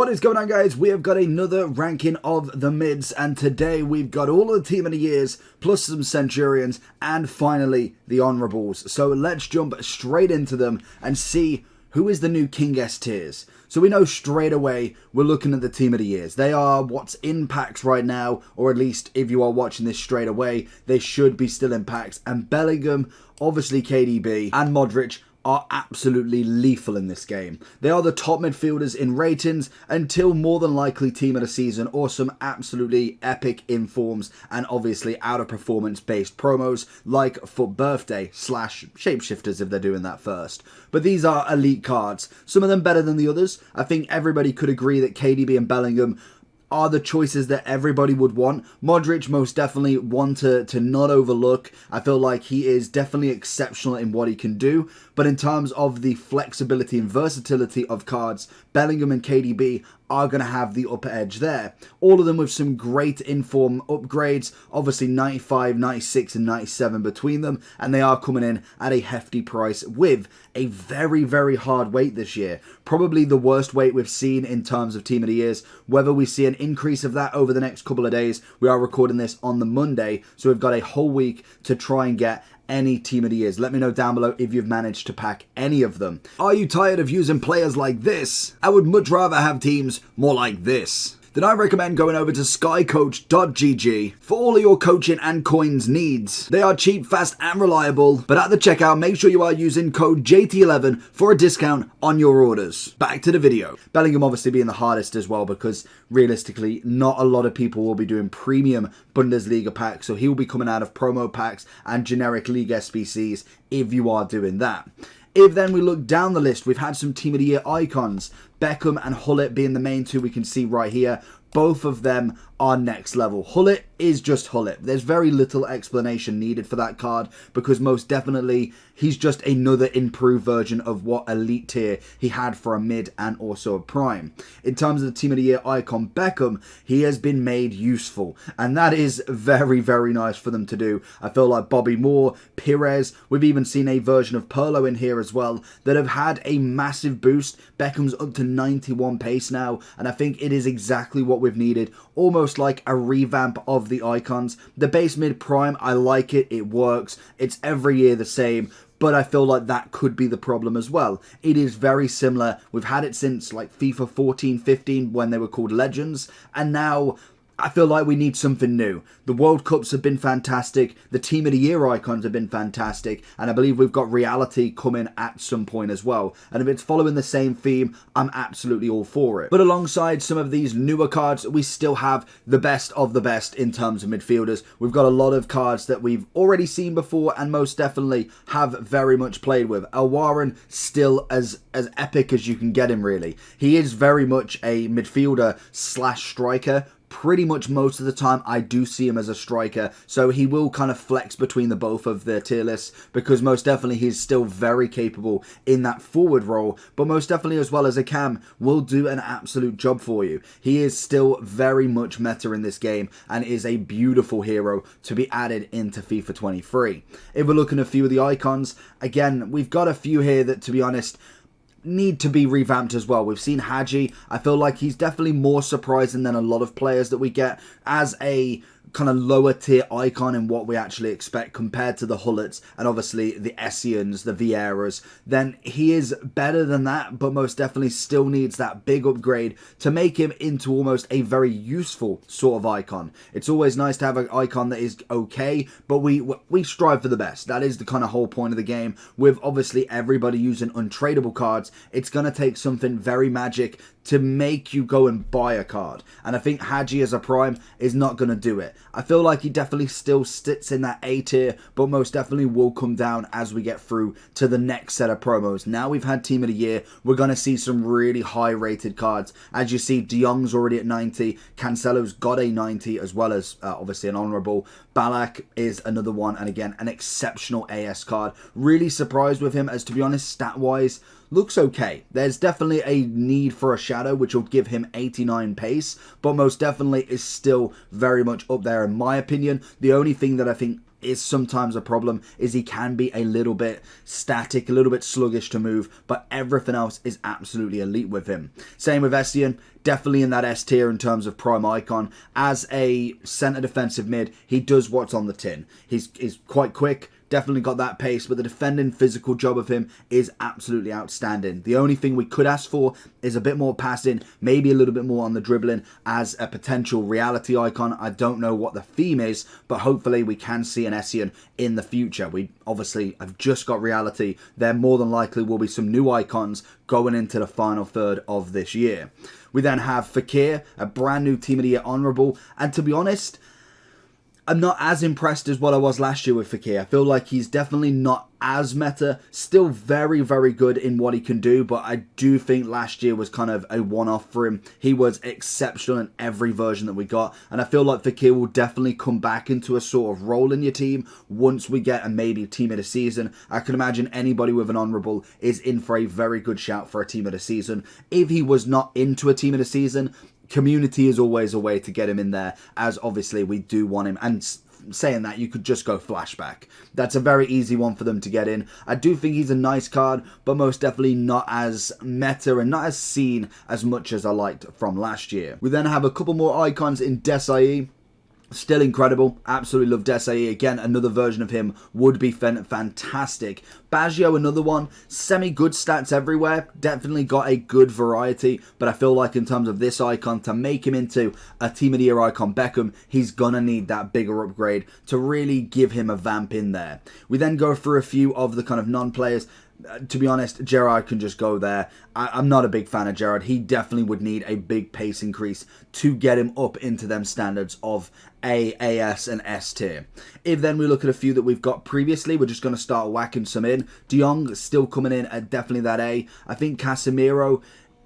What is going on, guys? We have got another ranking of the mids, and today we've got all of the team of the years plus some Centurions and finally the honourables. So let's jump straight into them and see who is the new King S tiers. So we know straight away we're looking at the team of the years. They are what's in packs right now, or at least if you are watching this straight away, they should be still in packs. And Bellingham, obviously KDB and Modric are absolutely lethal in this game. They are the top midfielders in ratings until more than likely team of the season or some absolutely epic informs and obviously out of performance based promos like FUT Birthday / Shapeshifters if they're doing that first. But these are elite cards, some of them better than the others. I think everybody could agree that KDB and Bellingham are the choices that everybody would want. Modric most definitely one to not overlook. I feel like he is definitely exceptional in what he can do. But in terms of the flexibility and versatility of cards, Bellingham and KDB are going to have the upper edge there. All of them with some great inform upgrades. Obviously 95, 96 and 97 between them. And they are coming in at a hefty price with a very, very hard weight this year. Probably the worst weight we've seen in terms of team of the years. Whether we see an increase of that over the next couple of days. We are recording this on the Monday. So we've got a whole week to try and get any team of the years. Let me know down below if you've managed to pack any of them. Are you tired of using players like this? I would much rather have teams more like this. Then I recommend going over to skycoach.gg for all of your coaching and coins needs. They are cheap, fast and reliable, but at the checkout make sure you are using code JT11 for a discount on your orders. Back to the video. Bellingham obviously being the hardest as well because realistically not a lot of people will be doing premium Bundesliga packs, so he will be coming out of promo packs and generic league SBCs if you are doing that. If then we look down the list, we've had some team of the year icons. Beckham and Hullet being the main two we can see right here. Both of them are next level. Hullet is just Hullet. There's very little explanation needed for that card because most definitely he's just another improved version of what elite tier he had for a mid and also a prime. In terms of the team of the year icon Beckham, he has been made useful and that is very, very nice for them to do. I feel like Bobby Moore, Pires, we've even seen a version of Pirlo in here as well that have had a massive boost. Beckham's up to 91 pace now and I think it is exactly what we've needed. Almost like a revamp of the icons. The base mid prime, I like it. It works. It's every year the same. But I feel like that could be the problem as well. It is very similar. We've had it since like FIFA 14, 15 when they were called Legends. And now I feel like we need something new. The World Cups have been fantastic. The Team of the Year icons have been fantastic. And I believe we've got reality coming at some point as well. And if it's following the same theme, I'm absolutely all for it. But alongside some of these newer cards, we still have the best of the best in terms of midfielders. We've got a lot of cards that we've already seen before and most definitely have very much played with. El Warren still as epic as you can get him, really. He is very much a midfielder / striker. Pretty much most of the time I do see him as a striker, so he will kind of flex between the both of the tier lists because most definitely he's still very capable in that forward role, but most definitely as well as a cam will do an absolute job for you. He is still very much meta in this game and is a beautiful hero to be added into FIFA 23. If we're looking at a few of the icons, again we've got a few here that to be honest need to be revamped as well. We've seen Hadji. I feel like he's definitely more surprising than a lot of players that we get as a kind of lower tier icon in what we actually expect compared to the Hullets and obviously the Essians, the Vieiras. Then he is better than that, but most definitely still needs that big upgrade to make him into almost a very useful sort of icon. It's always nice to have an icon that is okay, but we strive for the best. That is the kind of whole point of the game. With obviously everybody using untradeable cards, it's going to take something very magic to make you go and buy a card. And I think Hadji as a prime is not going to do it. I feel like he definitely still sits in that A tier, but most definitely will come down as we get through to the next set of promos. Now we've had Team of the Year, we're going to see some really high rated cards. As you see, De Jong's already at 90, Cancelo's got a 90 as well as obviously an honourable. Balak is another one, and again, an exceptional AS card. Really surprised with him as, to be honest, stat-wise, looks okay. There's definitely a need for a shadow, which will give him 89 pace, but most definitely is still very much up there in my opinion. The only thing that I think is sometimes a problem, is he can be a little bit static, a little bit sluggish to move, but everything else is absolutely elite with him. Same with Essien, definitely in that S tier in terms of prime icon. As a centre defensive mid, he does what's on the tin. He's quite quick, definitely got that pace, but the defending physical job of him is absolutely outstanding. The only thing we could ask for is a bit more passing, maybe a little bit more on the dribbling as a potential reality icon. I don't know what the theme is, but hopefully we can see an Essien in the future. We obviously have just got reality. There more than likely will be some new icons going into the final third of this year. We then have Fekir, a brand new Team of the Year honourable, and to be honest, I'm not as impressed as what I was last year with Fekir. I feel like he's definitely not as meta. Still very, very good in what he can do, but I do think last year was kind of a one-off for him. He was exceptional in every version that we got, and I feel like Fekir will definitely come back into a sort of role in your team once we get a maybe team of the season. I can imagine anybody with an honourable is in for a very good shout for a team of the season. If he was not into a team of the season, community is always a way to get him in there, as obviously we do want him. And saying that, you could just go flashback. That's a very easy one for them to get in. I do think he's a nice card, but most definitely not as meta and not as seen as much as I liked from last year. We then have a couple more icons in Desai. Still incredible. Absolutely love Desai. Again, another version of him would be fantastic. Baggio, another one. Semi-good stats everywhere. Definitely got a good variety. But I feel like in terms of this icon, to make him into a Team of the Year icon Beckham, he's going to need that bigger upgrade to really give him a vamp in there. We then go through a few of the kind of non-players. To be honest, Gerrard can just go there. I'm not a big fan of Gerrard. He definitely would need a big pace increase to get him up into them standards of A, AS and S tier. If then we look at a few that we've got previously, we're just going to start whacking some in. De Jong still coming in at definitely that A. I think Casemiro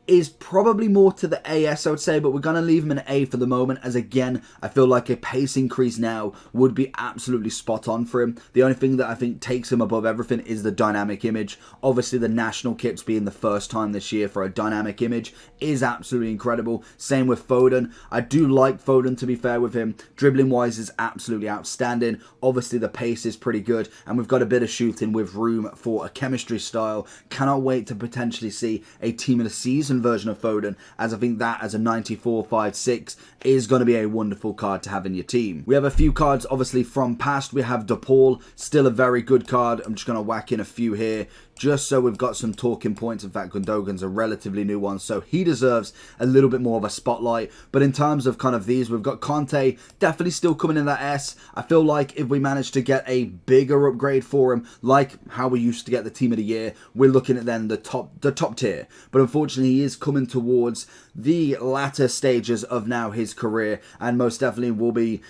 is probably more to the AS, I would say, but we're going to leave him an A for the moment, as again, I feel like a pace increase now would be absolutely spot on for him. The only thing that I think takes him above everything is the dynamic image. Obviously, the national kits being the first time this year for a dynamic image is absolutely incredible. Same with Foden. I do like Foden, to be fair with him. Dribbling-wise is absolutely outstanding. Obviously, the pace is pretty good, and we've got a bit of shooting with room for a chemistry style. Cannot wait to potentially see a team of the season version of Foden, as I think that as a 94/5/6 is going to be a wonderful card to have in your team. We have a few cards obviously from past. We have De Paul, still a very good card. I'm just going to whack in a few here just so we've got some talking points. In fact, Gundogan's a relatively new one, so he deserves a little bit more of a spotlight. But in terms of kind of these, we've got Conte, definitely still coming in that S. I feel like if we manage to get a bigger upgrade for him, like how we used to get the Team of the Year, we're looking at then the top tier. But unfortunately, he is coming towards the latter stages of now his career, and most definitely will be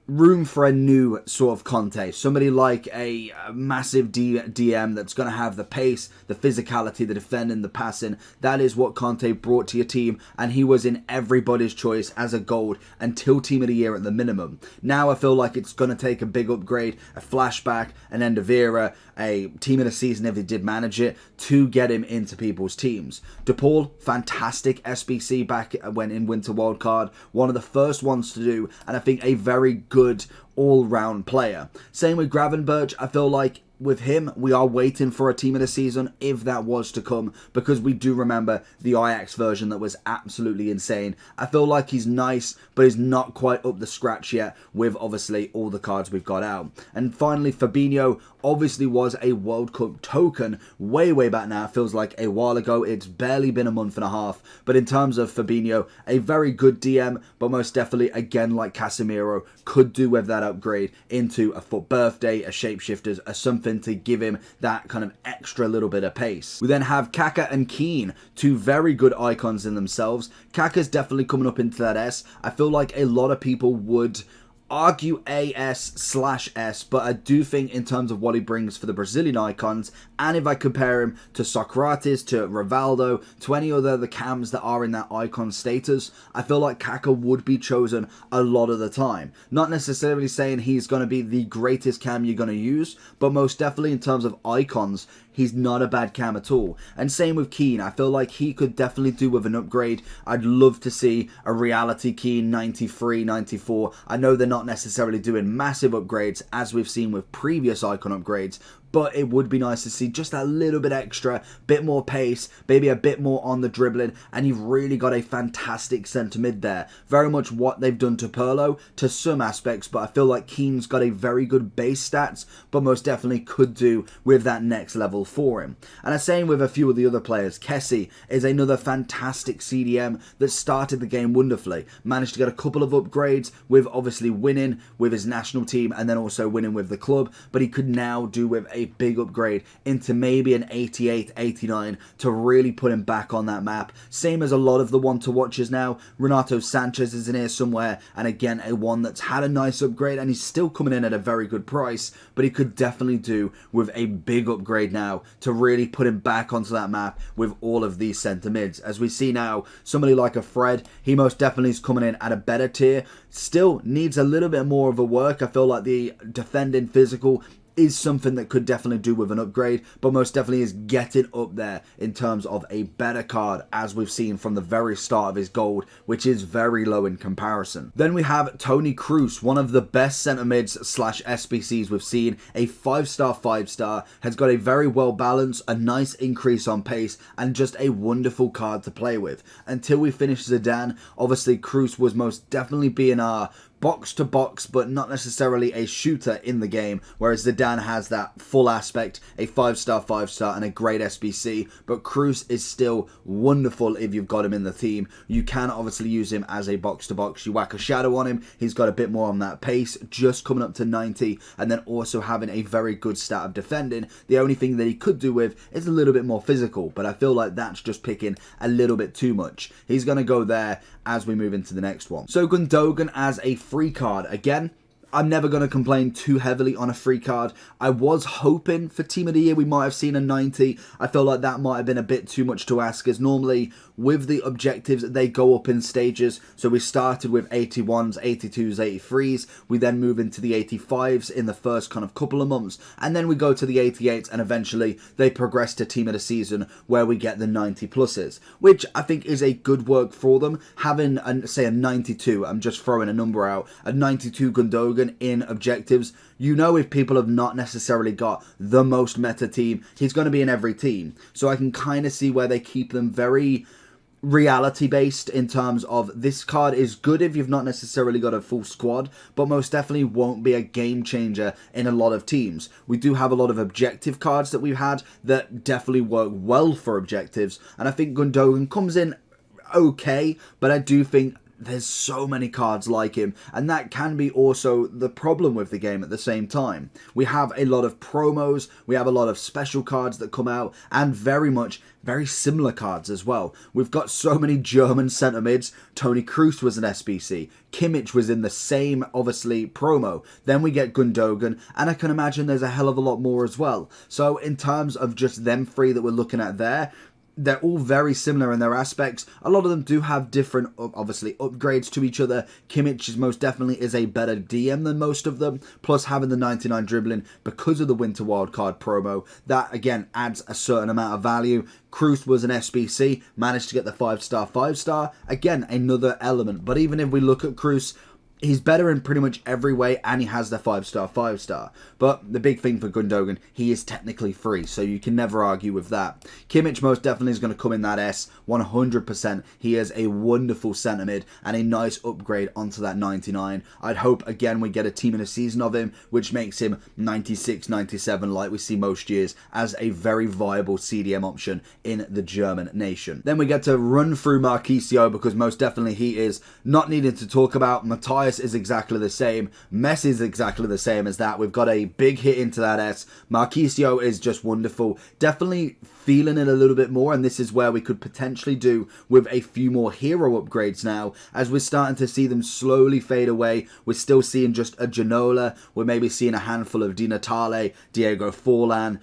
room for a new sort of Conte. Somebody like a massive DM that's going to have the pace, the physicality, the defending, the passing. That is what Conte brought to your team, and he was in everybody's choice as a gold until Team of the Year at the minimum. Now I feel like it's going to take a big upgrade, a flashback, an end of era, a Team of the Season if they did manage it, to get him into people's teams. De Paul, fantastic SBC back when in Winter Wildcard. One of the first ones to do, and I think a very good all-round player. Same with Gravenberch. I feel like with him, we are waiting for a Team of the Season, if that was to come, because we do remember the Ajax version that was absolutely insane. I feel like he's nice, but he's not quite up the scratch yet with, obviously, all the cards we've got out. And finally, Fabinho obviously was a World Cup token way back now. It feels like a while ago. It's barely been a month and a half. But in terms of Fabinho, a very good DM, but most definitely, again, like Casemiro, could do with that upgrade into a FUT Birthday, a Shapeshifters, a something to give him that kind of extra little bit of pace. We then have Kaka and Keane, two very good icons in themselves. Kaka's definitely coming up into that S. I feel like a lot of people would argue AS/S, but I do think in terms of what he brings for the Brazilian icons, and if I compare him to Socrates, to Rivaldo, to any other the cams that are in that icon status, I feel like Kaka would be chosen a lot of the time. Not necessarily saying he's going to be the greatest cam you're going to use, but most definitely in terms of icons, he's not a bad cam at all. And same with Keane. I feel like he could definitely do with an upgrade. I'd love to see a reality Keane 93, 94. I know they're not necessarily doing massive upgrades as we've seen with previous icon upgrades, but it would be nice to see just a little bit extra, bit more pace, maybe a bit more on the dribbling, and you've really got a fantastic centre mid there. Very much what they've done to Pirlo to some aspects, but I feel like Keane's got a very good base stats, but most definitely could do with that next level for him. And I'm saying with a few of the other players, Kessie is another fantastic CDM that started the game wonderfully. Managed to get a couple of upgrades with obviously winning with his national team and then also winning with the club, but he could now do with a big upgrade into maybe an 88, 89 to really put him back on that map. Same as a lot of the want-to-watchers now. Renato Sanchez is in here somewhere, and again, a one that's had a nice upgrade, and he's still coming in at a very good price, but he could definitely do with a big upgrade now to really put him back onto that map with all of these centre mids. As we see now, somebody like a Fred, he most definitely is coming in at a better tier. Still needs a little bit more of a work. I feel like the defending physical is something that could definitely do with an upgrade, but most definitely is getting up there in terms of a better card, as we've seen from the very start of his gold, which is very low in comparison. Then we have Toni Kroos, one of the best centre mids slash SBCs we've seen, a 5-star, 5-star, has got a very well balanced, a nice increase on pace, and just a wonderful card to play with. Until we finish Zidane, obviously Kroos was most definitely being our box to box, but not necessarily a shooter in the game, whereas Zidane has that full aspect, a 5-star, 5-star, and a great SBC, but Kroos is still wonderful if you've got him in the team. You can obviously use him as a box to box. You whack a shadow on him, he's got a bit more on that pace, just coming up to 90, and then also having a very good stat of defending. The only thing that he could do with is a little bit more physical, but I feel like that's just picking a little bit too much. He's going to go there as we move into the next one. So Gundogan as a free card. Again, I'm never going to complain too heavily on a free card. I was hoping for Team of the Year we might have seen a 90. I feel like that might have been a bit too much to ask, as normally with the objectives they go up in stages. So we started with 81s, 82s, 83s. We then move into the 85s in the first kind of couple of months. And then we go to the 88s, and eventually they progress to Team of the Season where we get the 90 pluses, which I think is a good work for them. Having, say, a 92, I'm just throwing a number out, a 92 Gundogan in objectives, you know, if people have not necessarily got the most meta team, he's going to be in every team. So I can kind of see where they keep them very reality based in terms of this card is good if you've not necessarily got a full squad, but most definitely won't be a game changer in a lot of teams. We do have a lot of objective cards that we've had that definitely work well for objectives, and I think Gundogan comes in okay, but I do think there's so many cards like him, and that can be also the problem with the game at the same time. We have a lot of promos, we have a lot of special cards that come out, and very similar cards as well. We've got so many German centre mids. Toni Kroos was an SBC. Kimmich was in the same, obviously, promo. Then we get Gundogan, and I can imagine there's a hell of a lot more as well. So in terms of just them three that we're looking at there, they're all very similar in their aspects. A lot of them do have different, obviously, upgrades to each other. Kimmich is most definitely is a better DM than most of them. Plus, having the 99 dribbling because of the Winter Wildcard promo, that, again, adds a certain amount of value. Kroos was an SBC, managed to get the 5-star, 5-star. Again, another element. But even if we look at Kroos, he's better in pretty much every way, and he has the 5-star, 5-star. But the big thing for Gundogan, he is technically free, so you can never argue with that. Kimmich most definitely is going to come in that S, 100%. He is a wonderful centre mid and a nice upgrade onto that 99. I'd hope, again, we get a team in a season of him, which makes him 96, 97, like we see most years, as a very viable CDM option in the German nation. Then we get to run through Marquisio, because most definitely he is not needed to talk about. Matthias is exactly the same. Messi is exactly the same as that. We've got a big hit into that S. Marquisio is just wonderful. Definitely feeling it a little bit more, and this is where we could potentially do with a few more hero upgrades now, as we're starting to see them slowly fade away. We're still seeing just a Ginola. We're maybe seeing a handful of Di Natale, Diego Forlan,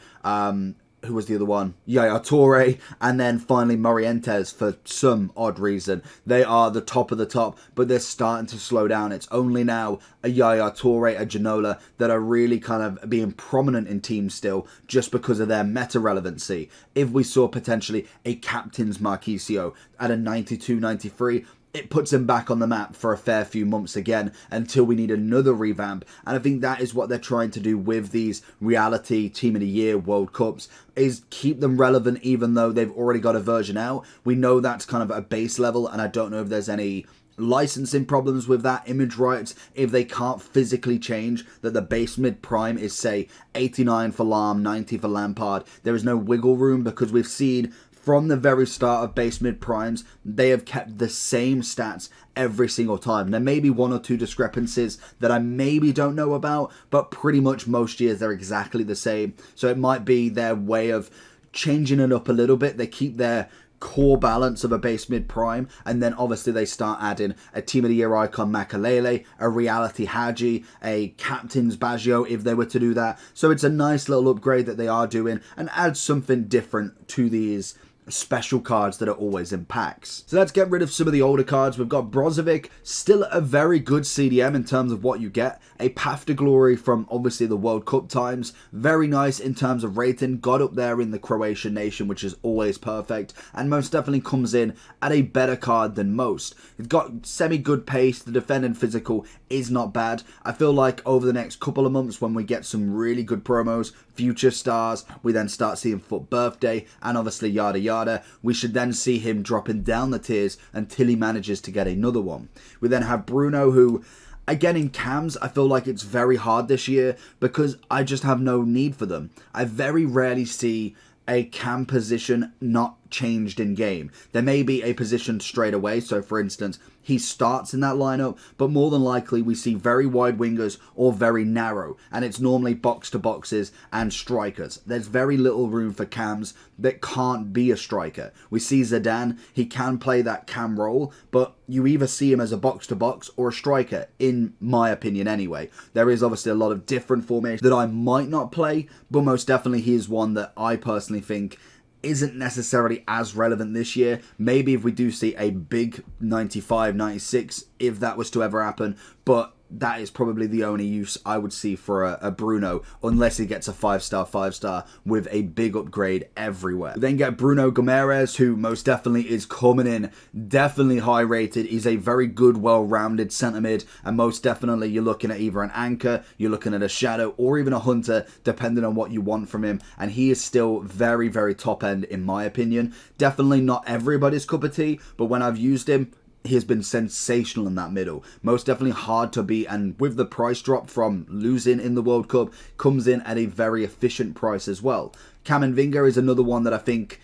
who was the other one? Yaya Toure, and then finally Morientes for some odd reason. They are the top of the top, but they're starting to slow down. It's only now a Yaya Toure, a Ginola that are really kind of being prominent in teams still just because of their meta relevancy. If we saw potentially a captain's Marquisio at a 92, 93, it puts him back on the map for a fair few months again until we need another revamp. And I think that is what they're trying to do with these reality Team of the Year World Cups, is keep them relevant even though they've already got a version out. We know that's kind of a base level, and I don't know if there's any licensing problems with that, image rights, if they can't physically change that the base mid prime is, say, 89 for Lahm, 90 for Lampard. There is no wiggle room, because we've seen from the very start of base mid primes, they have kept the same stats every single time. There may be one or two discrepancies that I maybe don't know about, but pretty much most years they're exactly the same. So it might be their way of changing it up a little bit. They keep their core balance of a base mid prime, and then obviously they start adding a Team of the Year icon Makalele, a reality Haji, a captain's Baggio if they were to do that. So it's a nice little upgrade that they are doing, and adds something different to these special cards that are always in packs. So let's get rid of some of the older cards. We've got Brozovic, still a very good CDM in terms of what you get. A Path to Glory from obviously the World Cup times. Very nice in terms of rating. Got up there in the Croatian nation, which is always perfect. And most definitely comes in at a better card than most. It's got semi-good pace. The defending physical is not bad. I feel like over the next couple of months when we get some really good promos, future stars, we then start seeing Foot Birthday, and obviously yada yada, we should then see him dropping down the tiers until he manages to get another one. We then have Bruno, who, again, in cams, I feel like it's very hard this year because I just have no need for them. I very rarely see a cam position not changed in game. There may be a position straight away, so for instance, he starts in that lineup, but more than likely we see very wide wingers or very narrow, and it's normally box to boxes and strikers. There's very little room for cams that can't be a striker. We see Zidane, he can play that cam role, but you either see him as a box to box or a striker, in my opinion anyway. There is obviously a lot of different formations that I might not play, but most definitely he is one that I personally think isn't necessarily as relevant this year. Maybe if we do see a big 95, 96, if that was to ever happen, but that is probably the only use I would see for a Bruno, unless he gets a 5-star with a big upgrade everywhere. We then get Bruno Gomes, who most definitely is coming in definitely high rated. He's a very good, well-rounded centre mid, and most definitely you're looking at either an anchor, you're looking at a shadow, or even a hunter, depending on what you want from him, and he is still very, very top end in my opinion. Definitely not everybody's cup of tea, but when I've used him, he has been sensational in that middle. Most definitely hard to beat, and with the price drop from losing in the World Cup, comes in at a very efficient price as well. Camavinga is another one that I think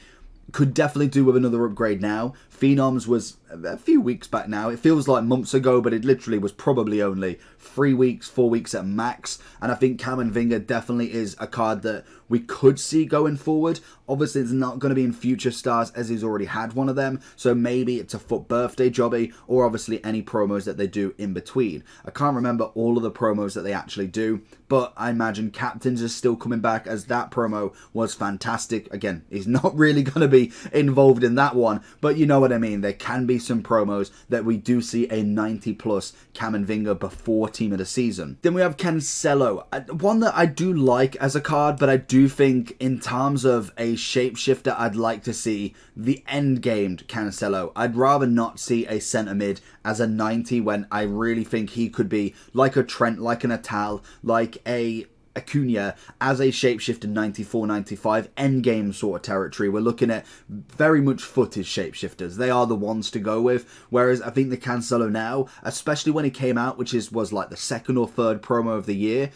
could definitely do with another upgrade now. Phenoms was a few weeks back now. It feels like months ago, but it literally was probably only 3 weeks, 4 weeks at max. And I think Camavinga definitely is a card that we could see going forward. Obviously, it's not going to be in future stars as he's already had one of them. So maybe it's a Foot Birthday jobby, or obviously any promos that they do in between. I can't remember all of the promos that they actually do, but I imagine Captains is still coming back, as that promo was fantastic. Again, he's not really going to be involved in that one, but you know what I mean. There can be some promos that we do see a 90 plus Camavinga before team of the season. Then we have Cancelo, one that I do like as a card, but I do think in terms of a shapeshifter, I'd like to see the end gamed Cancelo. I'd rather not see a centre mid as a 90 when I really think he could be like a Trent, like an Atal, like a Acuna as a shapeshifter 94, 95 endgame sort of territory. We're looking at very much footage shapeshifters. They are the ones to go with. Whereas I think the Cancelo now, especially when he came out, which was like the second or third promo of the year,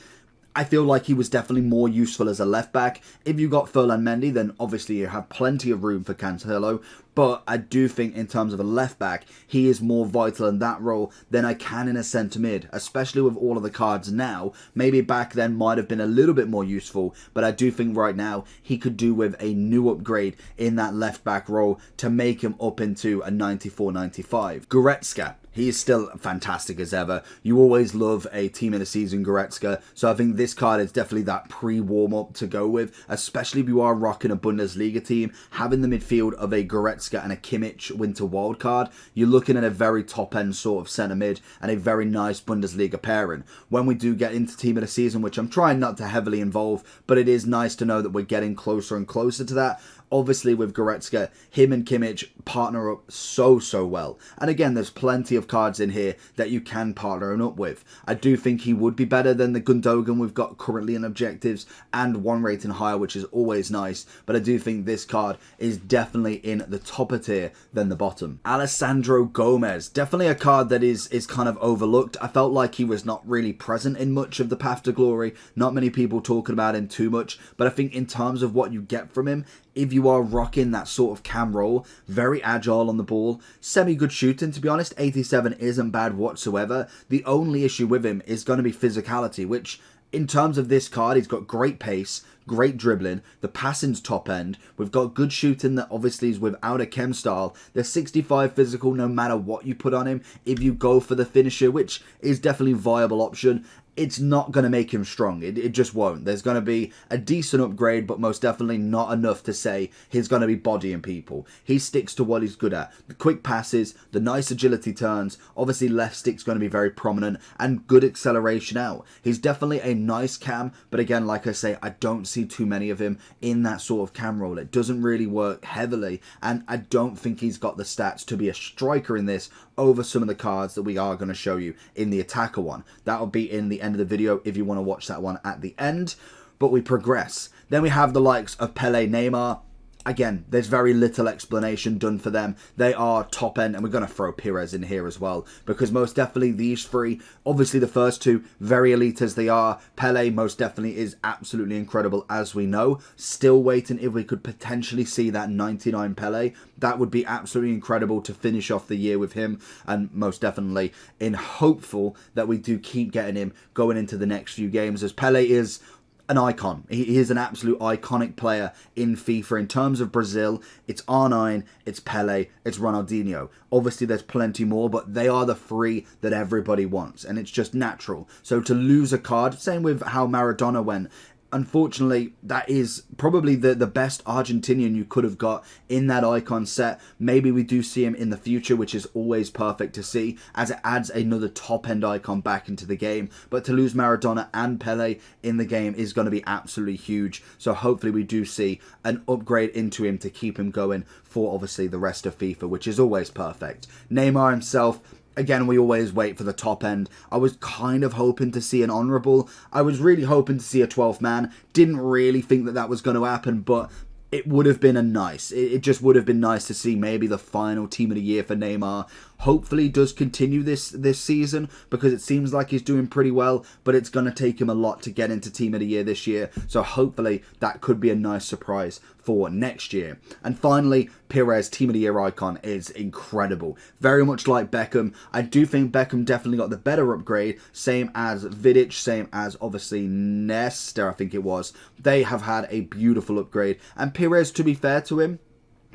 I feel like he was definitely more useful as a left back. If you got Ferland Mendy, then obviously you have plenty of room for Cancelo. but I do think in terms of a left back, he is more vital in that role than I can in a centre mid, especially with all of the cards now. Maybe back then might have been a little bit more useful, but I do think right now he could do with a new upgrade in that left back role to make him up into a 94-95. Goretzka. He is still fantastic as ever. You always love a team in a season Goretzka, so I think this card is definitely that pre-warm-up to go with, especially if you are rocking a Bundesliga team. Having the midfield of a Goretzka and a Kimmich winter wild card, you're looking at a very top-end sort of centre mid and a very nice Bundesliga pairing. When we do get into team of the season, which I'm trying not to heavily involve, but it is nice to know that we're getting closer and closer to that. Obviously, with Goretzka, him and Kimmich partner up so well. And again, there's plenty of cards in here that you can partner him up with. I do think he would be better than the Gundogan we've got currently in objectives and one rating higher, which is always nice. But I do think this card is definitely in the topper tier than the bottom. Alessandro Gomez, definitely a card that is kind of overlooked. I felt like he was not really present in much of the Path to Glory. Not many people talking about him too much. But I think in terms of what you get from him, if you are rocking that sort of cam role, very agile on the ball, semi-good shooting, to be honest. 87 isn't bad whatsoever. The only issue with him is going to be physicality, which in terms of this card, he's got great pace, great dribbling, the passing's top end. We've got good shooting that obviously is without a chem style. They're 65 physical no matter what you put on him. If you go for the finisher, which is definitely a viable option, it's not going to make him strong. It just won't. There's going to be a decent upgrade, but most definitely not enough to say he's going to be bodying people. He sticks to what he's good at. The quick passes, the nice agility turns, obviously left stick's going to be very prominent, and good acceleration out. He's definitely a nice cam, but again, like I say, I don't see too many of him in that sort of cam role. It doesn't really work heavily, and I don't think he's got the stats to be a striker in this over some of the cards that we are going to show you in the attacker one. That'll be in the end of the video if you want to watch that one at the end. But we progress. Then we have the likes of Pele, Neymar. Again, there's very little explanation done for them. They are top end, and we're going to throw Pires in here as well, because most definitely these three, obviously the first two, very elite as they are. Pele most definitely is absolutely incredible, as we know. Still waiting if we could potentially see that 99 Pele. That would be absolutely incredible to finish off the year with him, and most definitely in hopeful that we do keep getting him going into the next few games, as Pele is an icon. He is an absolute iconic player in FIFA. In terms of Brazil, it's R9, it's Pele, it's Ronaldinho. Obviously, there's plenty more, but they are the three that everybody wants, and it's just natural. So to lose a card, same with how Maradona went, unfortunately, that is probably the best Argentinian you could have got in that icon set. Maybe we do see him in the future, which is always perfect to see, as it adds another top-end icon back into the game. But to lose Maradona and Pele in the game is going to be absolutely huge. So hopefully we do see an upgrade into him to keep him going for, obviously, the rest of FIFA, which is always perfect. Neymar himself, again, we always wait for the top end. I was kind of hoping to see an honourable. I was really hoping to see a 12th man. Didn't really think that that was going to happen, but it would have been it just would have been nice to see maybe the final team of the year for Neymar. Hopefully does continue this season, because it seems like he's doing pretty well, but it's going to take him a lot to get into team of the year this year. So hopefully that could be a nice surprise for next year. And finally, Pires, team of the year icon, is incredible. Very much like Beckham. I do think Beckham definitely got the better upgrade. Same as Vidic, same as obviously Nesta, I think it was. They have had a beautiful upgrade. And Pires, to be fair to him,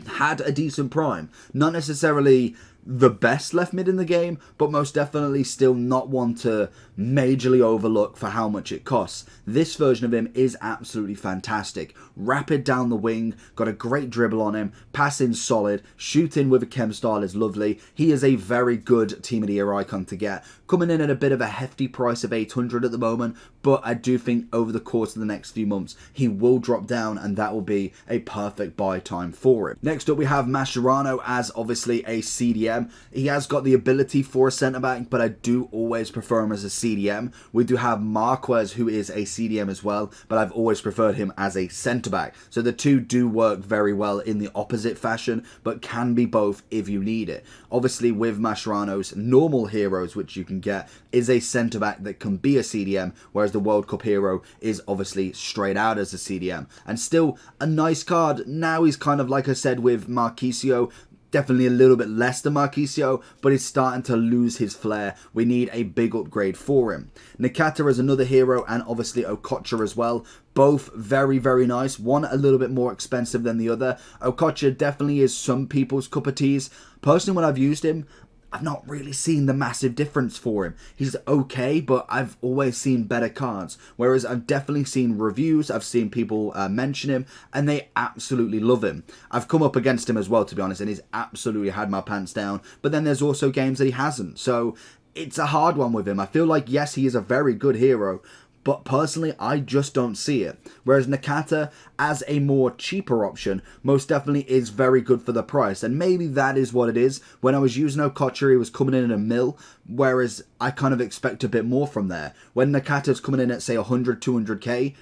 had a decent prime. Not necessarily the best left mid in the game, but most definitely still not one to majorly overlook for how much it costs. This version of him is absolutely fantastic. Rapid down the wing, got a great dribble on him, passing solid, shooting with a chem style is lovely. He is a very good team of the year icon to get. Coming in at a bit of a hefty price of 800 at the moment, but I do think over the course of the next few months he will drop down, and that will be a perfect buy time for him. Next up we have Mascherano as obviously a CDM. He has got the ability for a centre back, but I do always prefer him as a CDM. We do have Marquez, who is a CDM as well, but I've always preferred him as a centre back. So the two do work very well in the opposite fashion, but can be both if you need it. Obviously with Mascherano's normal heroes, which you can get, is a centre back that can be a CDM, whereas the World Cup hero is obviously straight out as a CDM. And still a nice card. Now he's kind of, like I said with Marquisio, Definitely a little bit less than Marquisio, but he's starting to lose his flair. We need a big upgrade for him. Nakata is another hero, and obviously Okocha as well. Both very, very nice. One a little bit more expensive than the other. Okocha definitely is some people's cup of teas. Personally, when I've used him, I've not really seen the massive difference for him. He's okay, but I've always seen better cards. Whereas I've definitely seen reviews, I've seen people mention him, and they absolutely love him. I've come up against him as well, to be honest, and he's absolutely had my pants down. But then there's also games that he hasn't. So it's a hard one with him. I feel like, yes, he is a very good hero, but personally, I just don't see it. Whereas Nakata, as a more cheaper option, most definitely is very good for the price. And maybe that is what it is. When I was using Okocha, he was coming in at a mil, whereas I kind of expect a bit more from there. When Nakata's coming in at, say, 100, 200k,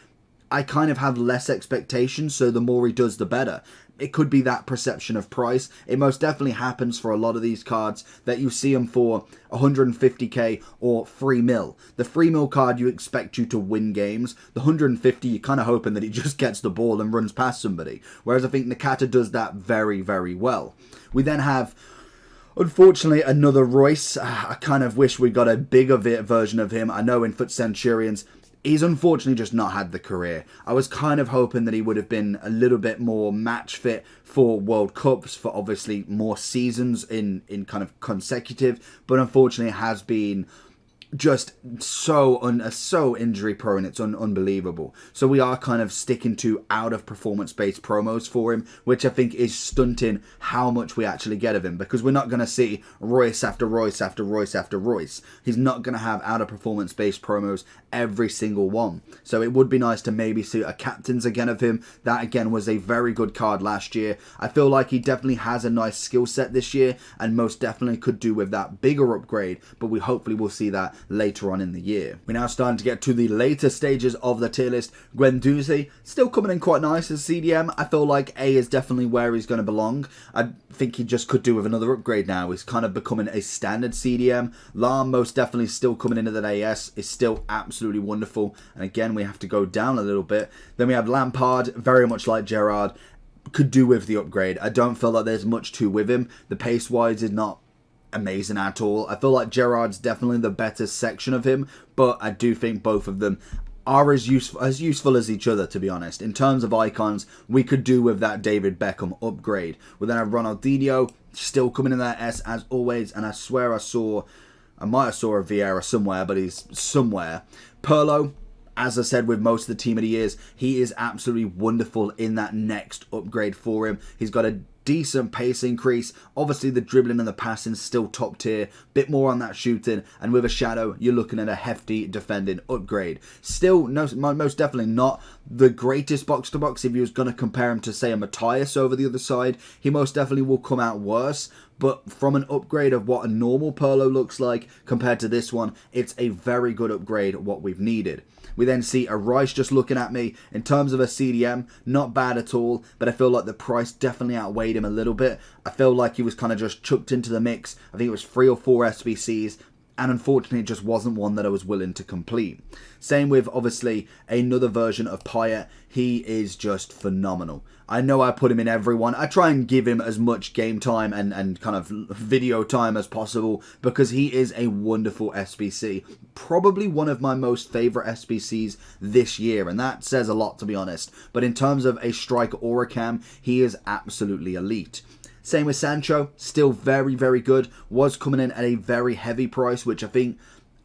I kind of have less expectations, so the more he does, the better. It could be that perception of price. It most definitely happens for a lot of these cards that you see them for 150k or 3 mil. The 3 mil card, you expect you to win games. The 150, you're kind of hoping that he just gets the ball and runs past somebody. Whereas I think Nakata does that very, very well. We then have, unfortunately, another Royce. I kind of wish we got a bigger version of him. I know in Foot Centurions, he's unfortunately just not had the career. I was kind of hoping that he would have been a little bit more match fit for World Cups, for obviously more seasons in kind of consecutive, but unfortunately has been just so injury prone. It's unbelievable. So we are kind of sticking to out of performance based promos for him, which I think is stunting how much we actually get of him, because we're not going to see Royce after Royce after Royce after Royce. He's not going to have out of performance based promos every single one. So it would be nice to maybe see a captains again of him. That again was a very good card last year. I feel like he definitely has a nice skill set this year, and most definitely could do with that bigger upgrade, but we hopefully will see that later on in the year. We're now starting to get to the later stages of the tier list. Guendouzi still coming in quite nice as CDM. I feel like A is definitely where he's going to belong. I think he just could do with another upgrade now. He's kind of becoming a standard CDM. Lam most definitely still coming in at that AS is still absolutely wonderful. And again, we have to go down a little bit. Then we have Lampard, very much like Gerrard, could do with the upgrade. I don't feel like there's much to with him. The pace wise is not amazing at all. I feel like Gerrard's definitely the better section of him, but I do think both of them are as useful as each other, to be honest. In terms of icons, we could do with that David Beckham upgrade. We then have Ronaldinho, still coming in that S as always, and I swear I might have saw a Vieira somewhere, but he's somewhere. Pirlo, as I said with most of the team of the years, he is absolutely wonderful in that next upgrade for him. He's got a decent pace increase. Obviously the dribbling and the passing still top tier, bit more on that shooting, and with a shadow you're looking at a hefty defending upgrade. Still most definitely not the greatest box to box. If you was going to compare him to, say, a Matthias over the other side, he most definitely will come out worse. But from an upgrade of what a normal Pirlo looks like compared to this one, it's a very good upgrade of what we've needed. We then see a Rice just looking at me. In terms of a CDM, not bad at all, but I feel like the price definitely outweighed him a little bit. I feel like he was kind of just chucked into the mix. I think it was 3 or 4 SBCs, and unfortunately it just wasn't one that I was willing to complete. Same with, obviously, another version of Payet. He is just phenomenal. I know I put him in everyone. I try and give him as much game time and kind of video time as possible, because he is a wonderful SBC. Probably one of my most favourite SBCs this year, and that says a lot, to be honest. But in terms of a striker or a cam, he is absolutely elite. Same with Sancho, still very, very good. Was coming in at a very heavy price, which I think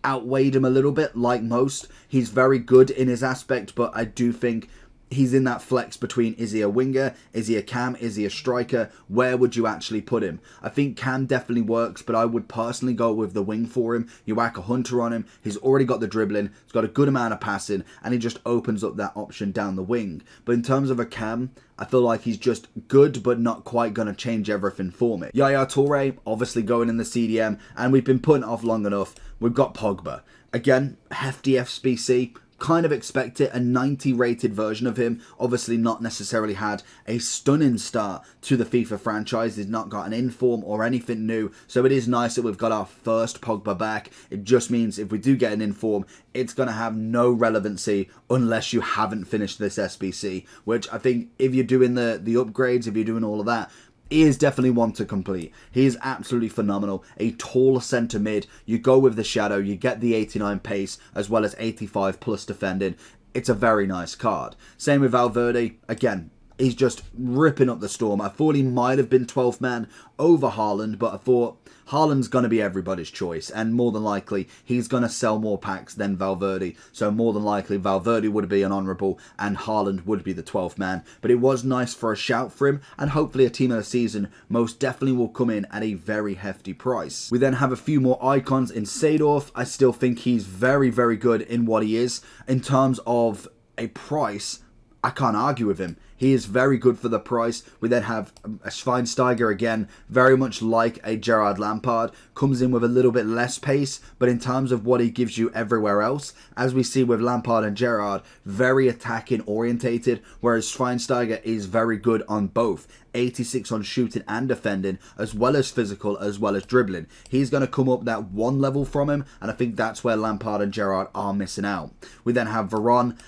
outweighed him a little bit, like most. He's very good in his aspect, but I do think he's in that flex between, is he a winger, is he a cam, is he a striker? Where would you actually put him? I think cam definitely works, but I would personally go with the wing for him. You whack a Hunter on him, he's already got the dribbling, he's got a good amount of passing, and he just opens up that option down the wing. But in terms of a cam, I feel like he's just good, but not quite going to change everything for me. Yaya Toure, obviously going in the CDM, and we've been putting it off long enough. We've got Pogba. Again, hefty FBC. Kind of expect it, a 90 rated version of him. Obviously not necessarily had a stunning start to the FIFA franchise. He's not got an inform or anything new. So it is nice that we've got our first Pogba back. It just means if we do get an inform, it's going to have no relevancy unless you haven't finished this SBC. Which I think if you're doing the upgrades, if you're doing all of that, he is definitely one to complete. He is absolutely phenomenal. A tall centre mid. You go with the shadow. You get the 89 pace as well as 85 plus defending. It's a very nice card. Same with Valverde. Again, he's just ripping up the storm. I thought he might have been 12th man over Haaland, but I thought Haaland's going to be everybody's choice, and more than likely, he's going to sell more packs than Valverde. So more than likely, Valverde would be an honourable, and Haaland would be the 12th man. But it was nice for a shout for him, and hopefully a team of the season most definitely will come in at a very hefty price. We then have a few more icons in Seedorf. I still think he's very, very good in what he is. In terms of a price, I can't argue with him. He is very good for the price. We then have a Schweinsteiger again, very much like a Gerard Lampard. Comes in with a little bit less pace, but in terms of what he gives you everywhere else, as we see with Lampard and Gerard, very attacking orientated, whereas Schweinsteiger is very good on both. 86 on shooting and defending, as well as physical, as well as dribbling. He's going to come up that one level from him, and I think that's where Lampard and Gerard are missing out. We then have Varane.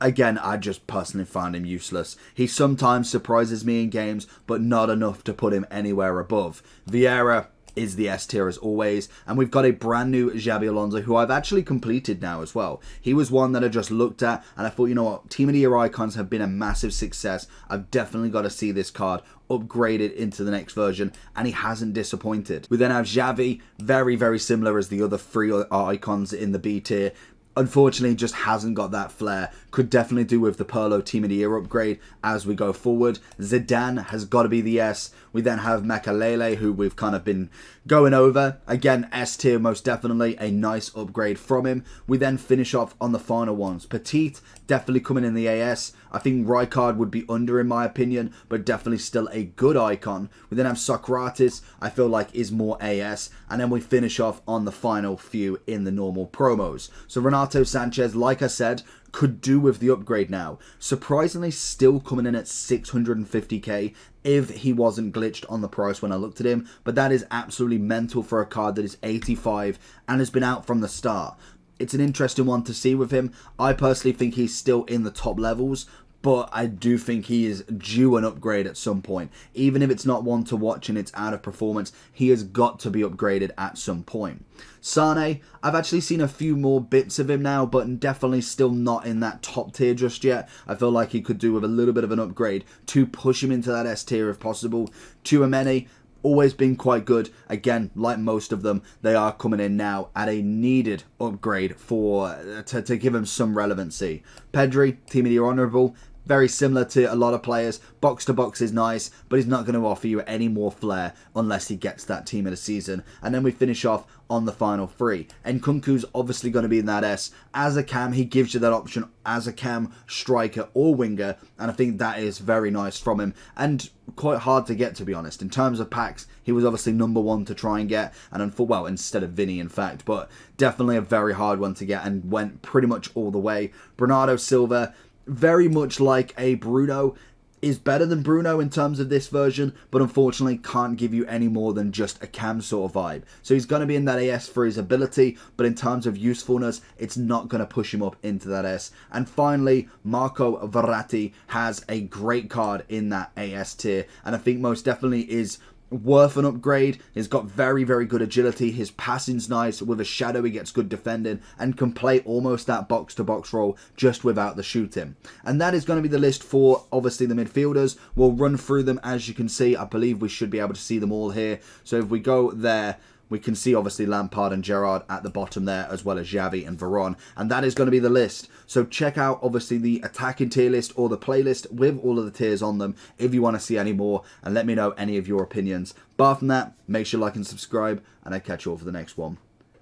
Again, I just personally find him useless. He sometimes surprises me in games, but not enough to put him anywhere above. Vieira is the S tier as always, and we've got a brand new Xabi Alonso who I've actually completed now as well. He was one that I just looked at and I thought, you know what, Team of the Year icons have been a massive success. I've definitely got to see this card upgraded into the next version, and he hasn't disappointed. We then have Xavi, very, very similar as the other three icons in the B tier. Unfortunately, just hasn't got that flair. Could definitely do with the Pirlo Team of the Year upgrade as we go forward. Zidane has got to be the S. We then have Makalele, who we've kind of been going over. Again, S tier most definitely. A nice upgrade from him. We then finish off on the final ones. Petit, definitely coming in the AS. I think Rijkaard would be under in my opinion, but definitely still a good icon. We then have Socrates, I feel like is more AS. And then we finish off on the final few in the normal promos. So Renato Sanchez, like I said, could do with the upgrade now. Surprisingly, still coming in at 650k if he wasn't glitched on the price when I looked at him. But that is absolutely mental for a card that is 85 and has been out from the start. It's an interesting one to see with him. I personally think he's still in the top levels, but I do think he is due an upgrade at some point. Even if it's not one to watch and it's out of performance, he has got to be upgraded at some point. Sane, I've actually seen a few more bits of him now, but definitely still not in that top tier just yet. I feel like he could do with a little bit of an upgrade to push him into that S tier if possible. Tchouaméni, always been quite good. Again, like most of them, they are coming in now at a needed upgrade to give him some relevancy. Pedri, Team of the Year honourable. Very similar to a lot of players. Box to box is nice, but he's not going to offer you any more flair unless he gets that team of the season. And then we finish off on the final three. Nkunku's obviously going to be in that S. As a cam, he gives you that option as a cam, striker or winger. And I think that is very nice from him. And quite hard to get, to be honest. In terms of packs, he was obviously number one to try and get. And well, instead of Vinny, in fact. But definitely a very hard one to get and went pretty much all the way. Bernardo Silva, very much like a Bruno, is better than Bruno in terms of this version, but unfortunately can't give you any more than just a cam sort of vibe. So he's going to be in that AS for his ability, but in terms of usefulness, it's not going to push him up into that S. And finally, Marco Verratti has a great card in that AS tier, and I think most definitely is worth an upgrade. He's got very, very good agility. His passing's nice. With a shadow, he gets good defending and can play almost that box-to-box role just without the shooting. And that is going to be the list for, obviously, the midfielders. We'll run through them as you can see. I believe we should be able to see them all here. So if we go there, we can see obviously Lampard and Gerrard at the bottom there, as well as Xavi and Varane. And that is going to be the list. So check out obviously the attacking tier list or the playlist with all of the tiers on them if you want to see any more. And let me know any of your opinions. Apart from that, make sure you like and subscribe. And I'll catch you all for the next one.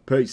Peace.